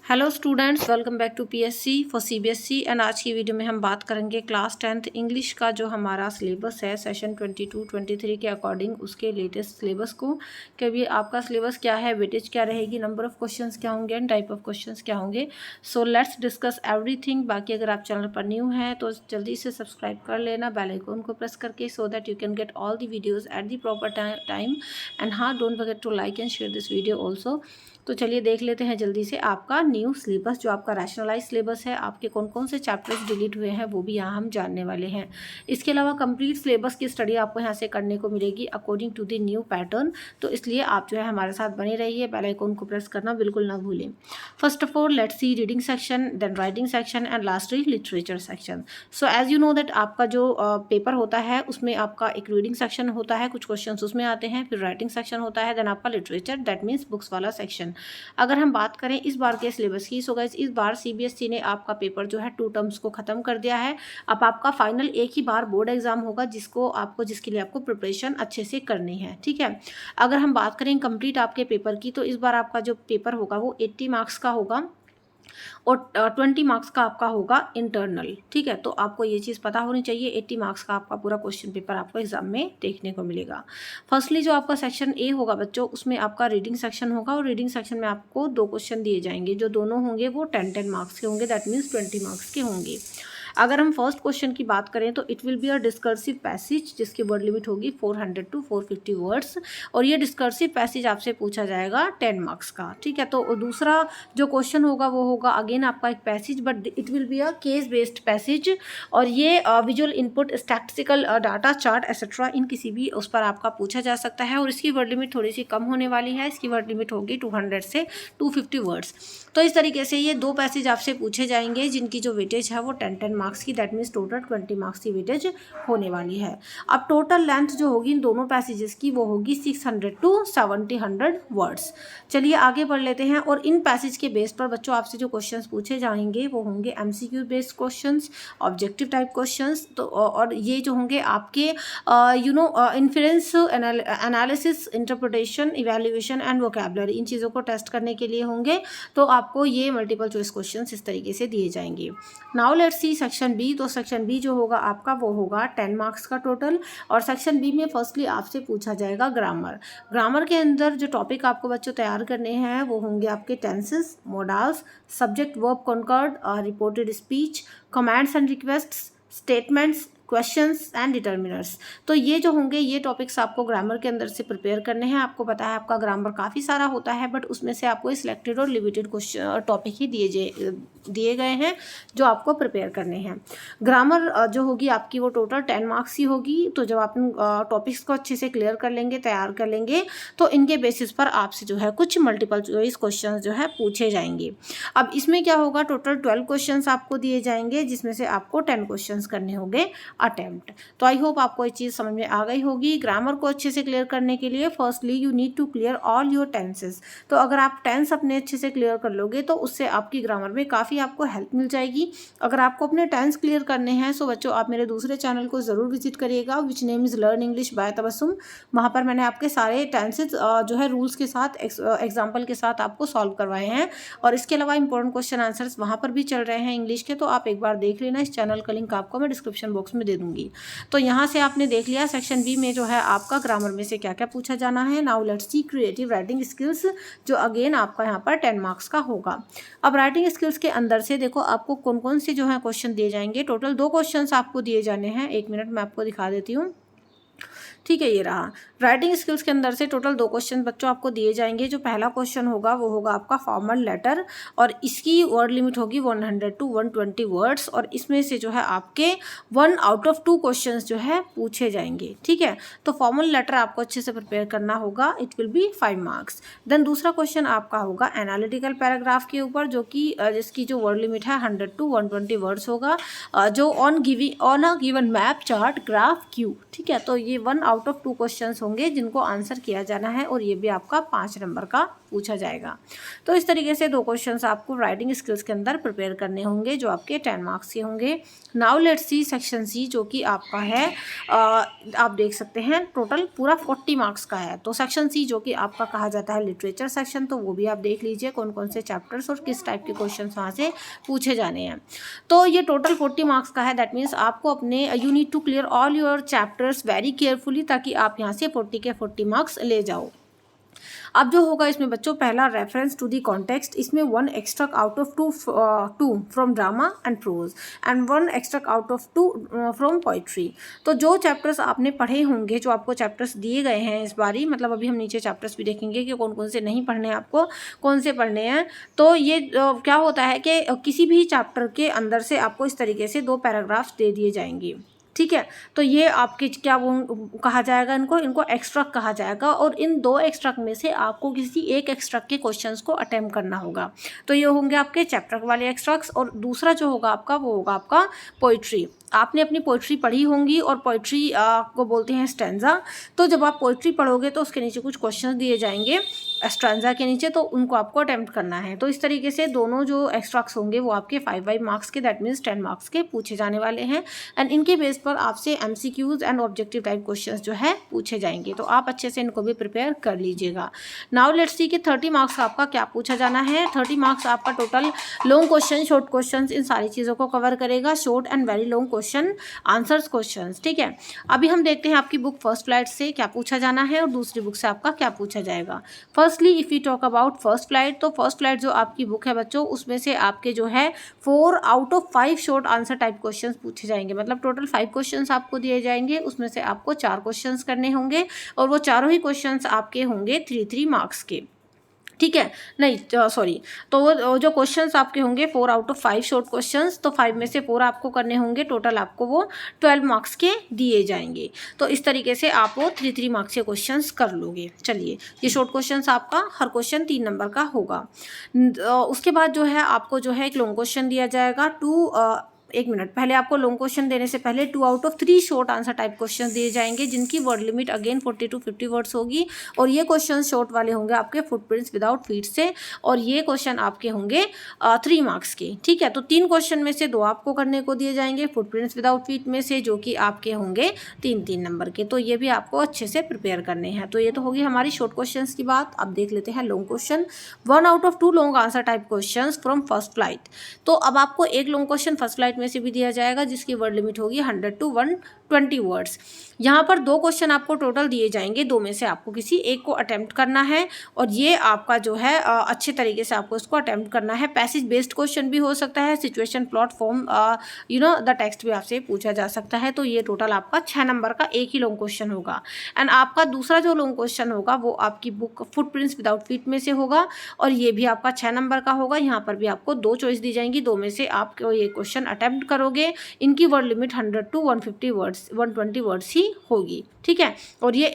Hello students, welcome back to PSC for CBSE. And आज की video में हम बात करेंगे क्लास 10th इंग्लिश का जो हमारा सिलेबस है सेशन 22-23 के अकॉर्डिंग उसके लेटेस्ट सिलेबस को कि अभी आपका सिलेबस क्या है, वेटेज क्या रहेगी, नंबर ऑफ क्वेश्चंस क्या होंगे एंड टाइप ऑफ क्वेश्चंस क्या होंगे। So let's discuss everything. बाकी अगर आप चैनल पर न्यू हैं तो जल्दी से सब्सक्राइब कर लेना बेल आइकन को प्रेस करके, so that you can get all the videos at the proper time. And हाँ, don't forget to like and share this video also. तो चलिए देख लेते हैं जल्दी से आपका न्यू सिलेबस, जो आपका रैशनलाइज सिलेबस है, आपके कौन कौन से चैप्टर्स डिलीट हुए हैं वो भी यहाँ हम जानने वाले हैं। इसके अलावा कंप्लीट सिलेबस की स्टडी आपको यहाँ से करने को मिलेगी according to the new pattern. तो इसलिए आप जो है हमारे साथ बने रहिए, बेल आइकन को प्रेस करना बिल्कुल ना भूलें। First of all let's see reading section, then writing section and lastly literature section. So as you know that आपका जो पेपर होता है उसमें आपका एक रीडिंग सेक्शन होता है, कुछ क्वेश्चन उसमें आते हैं, फिर राइटिंग सेक्शन होता है, देन आपका लिटरेचर दैट मीन्स बुक्स वाला सेक्शन। अगर हम बात करें इस बार के सिलेबस की, सो गाइस इस बार सीबीएसई ने आपका पेपर जो है 2 टर्म्स को ख़त्म कर दिया है। अब आपका फाइनल एक ही बार बोर्ड एग्जाम होगा जिसके लिए आपको प्रिपरेशन अच्छे से करनी है, ठीक है। अगर हम बात करें कंप्लीट आपके पेपर की, तो इस बार आपका जो पेपर होगा वो 80 मार्क्स का होगा और 20 मार्क्स का आपका होगा इंटरनल, ठीक है। तो आपको ये चीज़ पता होनी चाहिए, 80 मार्क्स का आपका पूरा क्वेश्चन पेपर आपको एग्जाम में देखने को मिलेगा। फर्स्टली जो आपका सेक्शन ए होगा बच्चों, उसमें आपका रीडिंग सेक्शन होगा और रीडिंग सेक्शन में आपको 2 क्वेश्चन दिए जाएंगे, जो दोनों होंगे वो 10-10 मार्क्स के होंगे, दैट मीन्स 20 मार्क्स के होंगे। अगर हम फर्स्ट क्वेश्चन की बात करें तो it will be a discursive passage, जिसकी वर्ड लिमिट होगी 400 to 450 वर्ड्स, और ये डिस्कर्सिव पैसेज आपसे पूछा जाएगा 10 मार्क्स का, ठीक है। तो दूसरा जो क्वेश्चन होगा वो होगा अगेन आपका एक passage, but it will be a case based passage, और ये visual input, statistical data, chart etcetera, इन किसी भी उस पर आपका पूछा जा सकता है। और इसकी वर्ड लिमिट थोड़ी सी कम होने वाली है, इसकी वर्ड लिमिट होगी 200 से 250 वर्ड्स। तो इस तरीके से ये 2 पैसेज आपसे पूछे जाएंगे जिनकी जो वेटेज है वो 10-10 मार्क्स की, दैट मीन्स टोटल 20 मार्क्स की वेटेज होने वाली है। अब टोटल लेंथ जो होगी इन दोनों पैसेजेस की वो होगी 600 to 700 वर्ड्स। चलिए आगे बढ़ लेते हैं। और इन पैसेज के बेस पर बच्चों आपसे जो क्वेश्चंस पूछे जाएंगे वो होंगे MCQ based questions, objective type questions. तो और ये जो होंगे आपके inference, analysis, interpretation, evaluation and vocabulary, इन चीज़ों को टेस्ट करने के लिए होंगे। तो आपको ये मल्टीपल चॉइस क्वेश्चंस इस तरीके से दिए जाएंगे। Now let's see section B. तो सेक्शन बी जो होगा आपका वो होगा 10 मार्क्स का टोटल। और सेक्शन बी में फर्स्टली आपसे पूछा जाएगा ग्रामर। ग्रामर के अंदर जो टॉपिक आपको बच्चों तैयार करने हैं वो होंगे आपके tenses, modals, subject verb concord, reported speech, commands and requests, statements, questions and determiners. तो ये जो होंगे ये टॉपिक्स आपको ग्रामर के अंदर से प्रिपेयर करने हैं। आपको पता है आपका ग्रामर काफ़ी सारा होता है, बट उसमें से आपको सिलेक्टेड और लिमिटेड क्वेश्चन टॉपिक ही दिए गए हैं जो आपको प्रिपेयर करने हैं। ग्रामर जो होगी आपकी वो टोटल 10 मार्क्स की होगी। तो जब आप टॉपिक्स को अच्छे से क्लियर कर लेंगे, तैयार कर लेंगे, तो इनके बेसिस पर आपसे जो है कुछ मल्टीपल चॉइस क्वेश्चन जो है पूछे जाएंगे। अब इसमें क्या होगा, टोटल 12 क्वेश्चन आपको दिए जाएंगे, जिसमें से आपको 10 क्वेश्चन करने होंगे अटेम्प्ट। तो आई होप आपको ये चीज़ समझ में आ गई होगी। ग्रामर को अच्छे से क्लियर करने के लिए firstly you need to clear all your tenses. तो अगर आप टेंस अपने अच्छे से क्लियर कर लोगे तो उससे आपकी ग्रामर में काफ़ी आपको हेल्प मिल जाएगी। अगर आपको अपने टेंस क्लियर करने हैं सो बच्चों आप मेरे दूसरे चैनल को ज़रूर विजिट करिएगा, which name is learn English by Tabassum. वहाँ पर मैंने आपके सारे टेंसेज जो है रूल्स के साथ, एग्जाम्पल के साथ आपको सॉल्व करवाए हैं। और इसके अलावा इंपॉर्टेंट क्वेश्चन आंसर्स वहाँ पर भी चल रहे हैं इंग्लिश के, तो आप एक बार देख लेना। इस चैनल का लिंक आपको मैं डिस्क्रिप्शन बॉक्स में दे दूँगी। तो यहाँ से आपने देख लिया सेक्शन बी में जो है आपका ग्रामर में से क्या क्या पूछा जाना है। Now let's C creative writing skills, जो अगेन आपका यहाँ पर 10 मार्क्स का होगा। अब राइटिंग स्किल्स के अंदर से देखो आपको कौन कौन से जो है क्वेश्चन दिए जाएंगे। टोटल 2 क्वेश्चन आपको दिए जाने हैं। 1 मिनट मैं आपको दिखा देती हूँ, ठीक है। ये रहा राइटिंग स्किल्स के अंदर से टोटल 2 क्वेश्चन बच्चों आपको दिए जाएंगे। जो पहला क्वेश्चन होगा वो होगा आपका फॉर्मल लेटर, और इसकी वर्ड लिमिट होगी 100 to 120 वर्ड्स, और इसमें से जो है आपके 1 out of 2 क्वेश्चंस जो है पूछे जाएंगे, ठीक है। तो फॉर्मल लेटर आपको अच्छे से प्रिपेयर करना होगा, it will be 5 marks. Then दूसरा क्वेश्चन आपका होगा एनालिटिकल पैराग्राफ के ऊपर, जो कि जिसकी जो वर्ड लिमिट है 100 to 120 वर्ड्स होगा, जो on a given map, chart, graph, Q, ठीक है। तो ये 1 out of 2 क्वेश्चंस होंगे जिनको आंसर किया जाना है, और ये भी आपका 5 नंबर का पूछा जाएगा। तो इस तरीके से 2 क्वेश्चंस आपको राइटिंग स्किल्स के अंदर प्रिपेयर करने होंगे जो आपके 10 मार्क्स के होंगे। Now let's see section C जो कि आपका है आप देख सकते हैं टोटल पूरा 40 मार्क्स का है। तो सेक्शन सी जो कि आपका कहा जाता है लिटरेचर सेक्शन, तो वो भी आप देख लीजिए कौन कौन से चैप्टर्स और किस टाइप के क्वेश्चन वहाँ से पूछे जाने हैं। तो ये टोटल 40 मार्क्स का है। दैट मीन्स आपको अपने you need to clear all your chapters very carefully ताकि आप यहाँ से 40 के 40 मार्क्स ले जाओ। अब जो होगा इसमें बच्चों पहला रेफरेंस टू दी कॉन्टेक्स्ट, इसमें 1 extract out of 2 from drama and prose and 1 extract out of 2 from poetry. तो जो चैप्टर्स आपने पढ़े होंगे, जो आपको चैप्टर्स दिए गए हैं इस बारी, मतलब अभी हम नीचे चैप्टर्स भी देखेंगे कि कौन कौन से नहीं पढ़ने हैं आपको, कौन से पढ़ने हैं। तो ये क्या होता है कि किसी भी चैप्टर के अंदर से आपको इस तरीके से 2 पैराग्राफ्स दे दिए जाएंगे, ठीक है। तो ये आपके क्या वो कहा जाएगा, इनको एक्सट्रैक्ट कहा जाएगा और इन 2 एक्सट्रैक्ट में से आपको किसी एक एक्सट्रैक्ट के क्वेश्चंस को अटेम्प्ट करना होगा। तो ये होंगे आपके चैप्टर वाले एक्सट्रैक्ट्स और दूसरा जो होगा आपका वो होगा आपका पोइट्री। आपने अपनी पोइट्री पढ़ी होंगी और पोइट्री को बोलते हैं स्टैंजा। तो जब आप पोइट्री पढ़ोगे तो उसके नीचे कुछ क्वेश्चन दिए जाएंगे स्टैंजा के नीचे, तो उनको आपको अटेम्प्ट करना है। तो इस तरीके से दोनों जो एक्सट्रैक्ट्स होंगे वो आपके 5 मार्क्स के, दैट मीन्स 10 मार्क्स के पूछे जाने वाले हैं एंड इनके बेस पर आपसे MCQs and objective type questions जो है पूछे जाएंगे। तो आप अच्छे से इनको भी प्रिपेयर कर लीजिएगा। नाउ लेट्स सी कि 30 मार्क्स का आपका क्या पूछा जाना है। 30 मार्क्स आपका total long question, short question, इन सारी चीज़ों को कवर करेगा। Short and very long question, answers questions, ठीक है। अभी हम देखते हैं आपकी बुक फर्स्ट फ्लाइट से क्या पूछा जाना है और दूसरी बुक से आपका क्या पूछा जाएगा। Firstly if you talk about first flight, तो फर्स्ट फ्लाइट जो आपकी बुक है बच्चों, उसमें से आपके जो है 4 out of 5 short answer type questions पूछे जाएंगे। मतलब टोटल 5 क्वेश्चंस आपको दिए जाएंगे, उसमें से आपको 4 क्वेश्चंस करने होंगे और वो चारों ही क्वेश्चंस आपके होंगे 3 मार्क्स के, ठीक है। नहीं सॉरी, तो वो जो क्वेश्चंस आपके होंगे 4 आउट ऑफ 5 शॉर्ट क्वेश्चंस, तो 5 में से 4 आपको करने होंगे, टोटल आपको वो 12 मार्क्स के दिए जाएंगे। तो इस तरीके से आप वो 3 मार्क्स के क्वेश्चंस कर लोगे। चलिए, ये शॉर्ट क्वेश्चंस आपका हर क्वेश्चन 3 नंबर का होगा। उसके बाद जो है आपको जो है एक लॉन्ग क्वेश्चन दिया जाएगा। 1 मिनट पहले आपको लॉन्ग क्वेश्चन देने से पहले 2 out of 3 short answer type question दिए जाएंगे जिनकी word limit again 40 to 50 words होगी और ये क्वेश्चन शॉर्ट वाले होंगे आपके फुटप्रिंट्स विदाउट फीट से और ये क्वेश्चन आपके होंगे 3 मार्क्स के, ठीक है। तो 3 क्वेश्चन में से 2 आपको करने को दिए जाएंगे फुटप्रिंट्स विदाउट फीट में से, जो कि आपके होंगे 3 नंबर के। तो ये भी आपको अच्छे से प्रिपेयर करने हैं। तो ये तो होगी हमारी शॉर्ट क्वेश्चन की बात। अब देख लेते हैं long question. 1 out of 2 long answer type question from first flight. तो अब आपको एक लॉन्ग क्वेश्चन फर्स्ट फ्लाइट में से भी दिया जाएगा जिसकी वर्ड लिमिट होगी 100 to 120 वर्ड्स। यहाँ पर 2 क्वेश्चन आपको टोटल दिए जाएंगे, 2 में से आपको किसी एक को अटेम्प्ट करना है और ये आपका जो है अच्छे तरीके से आपको इसको अटेम्प्ट करना है। पैसेज बेस्ड क्वेश्चन भी हो सकता है, situation plot form the text भी आपसे पूछा जा सकता है। तो ये टोटल आपका 6 नंबर का एक ही लॉन्ग क्वेश्चन होगा एंड आपका दूसरा जो लॉन्ग क्वेश्चन होगा वो आपकी बुक फुटप्रिंट्स विदाउट फीट में से होगा और ये भी आपका 6 नंबर का होगा। यहाँ पर भी आपको 2 चॉइस दी जाएंगी, 2 में से आप ये क्वेश्चन अटेम्प्ट करोगे। इनकी word limit 100 to 150 words 120 words ही होगी, ठीक है। और ये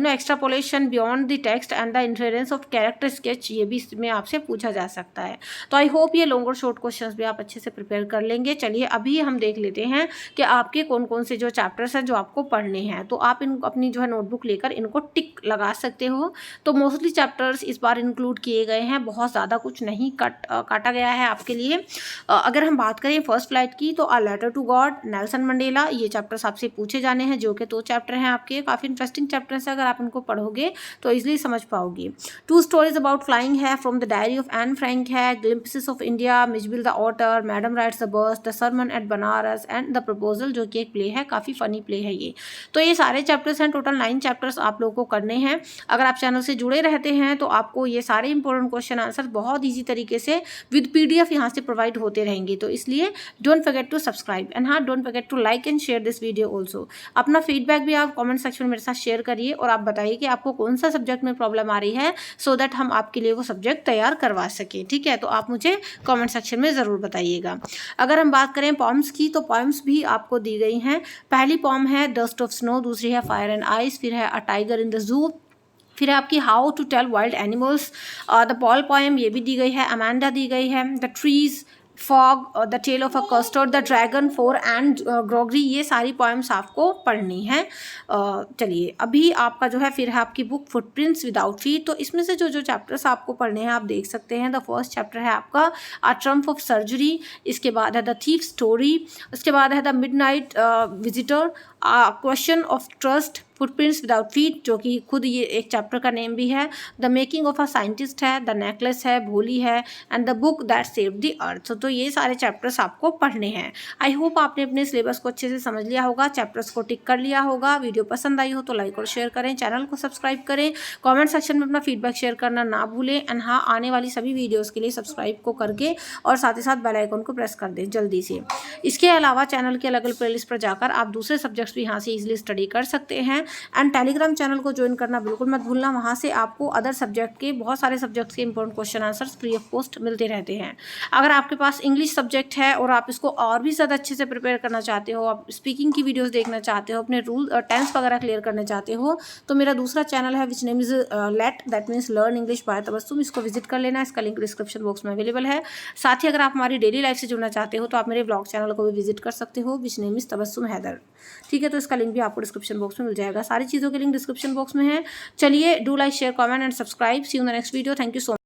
extrapolation beyond the text and the inference of character sketch, ये भी इसमें आपसे पूछा जा सकता है। तो आई होप ये लॉन्ग और शॉर्ट क्वेश्चंस भी आप अच्छे से प्रिपेयर कर लेंगे। चलिए अभी हम देख लेते हैं कि आपके कौन कौन से जो चैप्टर्स हैं जो आपको पढ़ने हैं। तो आप इन अपनी जो है नोटबुक लेकर इनको टिक लगा सकते हो। तो मोस्टली चैप्टर्स इस बार इंक्लूड किए गए हैं, बहुत ज़्यादा कुछ नहीं काटा गया है आपके लिए। अगर हम बात करें फर्स्ट फ्लाइट की तो a letter to God, Nelson Mandela, ये चैप्टर्स आपसे पूछे जाने हैं जो कि 2 चैप्टर हैं आपके। काफ़ी इंटरेस्टिंग चैप्टर्स है, अगर आप इनको पढ़ोगे तो इजीली समझ पाओगे। 2 स्टोरीज अबाउट फ्लाइंग है, from the diary of Anne Frank है, glimpses of India, Mijbil the otter, madam rides the bus, the sermon at Banaras and the proposal, जो कि एक प्ले है, काफ़ी फनी प्ले है ये। तो ये सारे चैप्टर्स हैं, टोटल 9 चैप्टर्स आप लोगों को करने हैं। अगर आप चैनल से जुड़े रहते हैं तो आपको ये सारे इंपॉर्टेंट क्वेश्चन आंसर बहुत ईजी तरीके से विद PDF यहाँ से प्रोवाइड होते रहेंगे। तो इसलिए don't forget to subscribe and हाँ, don't forget to like and share this video also. अपना फीडबैक भी आप कमेंट सेक्शन में मेरे साथ शेयर करिए और आप बताइए कि आपको कौन सा सब्जेक्ट में प्रॉब्लम आ रही है, सो दैट हम आपके लिए वो सब्जेक्ट तैयार करवा सकें, ठीक है। तो आप मुझे कमेंट सेक्शन में ज़रूर बताइएगा। अगर हम बात करें पॉम्स की तो पॉम्स भी आपको दी गई हैं। पहली पॉम है डस्ट ऑफ स्नो, दूसरी है फायर एंड आइस, फिर है a tiger in the zoo, फिर है आपकी how to tell wild animals. The ball poem ये भी दी गई है। अमांडा दी गई है। The trees, fog, the tale of a custard, the dragon, for Anne Gregory, ये सारी पोएम्स आपको पढ़नी है। चलिए अभी आपका जो है फिर है आपकी बुक फुटप्रिंट्स विदाउट फीट। तो इसमें से जो जो चैप्टर्स आपको पढ़ने हैं आप देख सकते हैं। द फर्स्ट चैप्टर है आपका अ ट्रम्प ऑफ सर्जरी, इसके बाद है द थीफ स्टोरी, उसके बाद है the midnight visitor, question of trust, footprints without feet, जो कि खुद ये एक चैप्टर का नेम भी है। The making of a scientist है, द नेकलेस है, भोली है, and the book that saved the earth. तो ये सारे चैप्टर्स आपको पढ़ने हैं। आई होप आपने अपने सिलेबस को अच्छे से समझ लिया होगा, चैप्टर्स को टिक कर लिया होगा। वीडियो पसंद आई हो तो लाइक और शेयर करें, चैनल को सब्सक्राइब करें, कमेंट सेक्शन में अपना फीडबैक शेयर करना ना भूलें। एंड हाँ, आने वाली सभी वीडियोज़ के लिए सब्सक्राइब को करके और साथ ही साथ बेल आइकन को प्रेस कर दें जल्दी से। इसके अलावा चैनल के अलग अलग प्लेलिस्ट पर जाकर आप दूसरे सब्जेक्ट्स भी यहाँ से ईजिली स्टडी कर सकते हैं। एंड टेलीग्राम चैनल को ज्वाइन करना बिल्कुल मत भूलना, वहाँ से आपको अदर सब्जेक्ट के बहुत सारे सब्जेक्ट्स के important question answers free of cost मिलते रहते हैं। अगर आपके पास इंग्लिश सब्जेक्ट है और आप इसको और भी ज़्यादा अच्छे से प्रिपेयर करना चाहते हो, आप स्पीकिंग की वीडियोस देखना चाहते हो, अपने रूल और टेंस वगैरह क्लियर करना चाहते हो, तो मेरा दूसरा चैनल है which name is let, that means learn English by Tabassum. इसको विजिट कर लेना, इसका लिंक डिस्क्रिप्शन बॉक्स में अवेलेबल है। साथ ही अगर आप हमारी डेली लाइफ से जुड़ना चाहते हो तो आप मेरे ब्लॉग चैनल को भी विजिट कर सकते हो which name is Tabassum Haider. ठीक है, तो इसका लिंक भी आपको डिस्क्रिप्शन बॉक्स में मिल जाएगा। सारी चीज़ों के लिंक डिस्क्रिप्शन बॉक्स में है। चलिए, do like share comment and subscribe. See you in the next video. Thank you so much.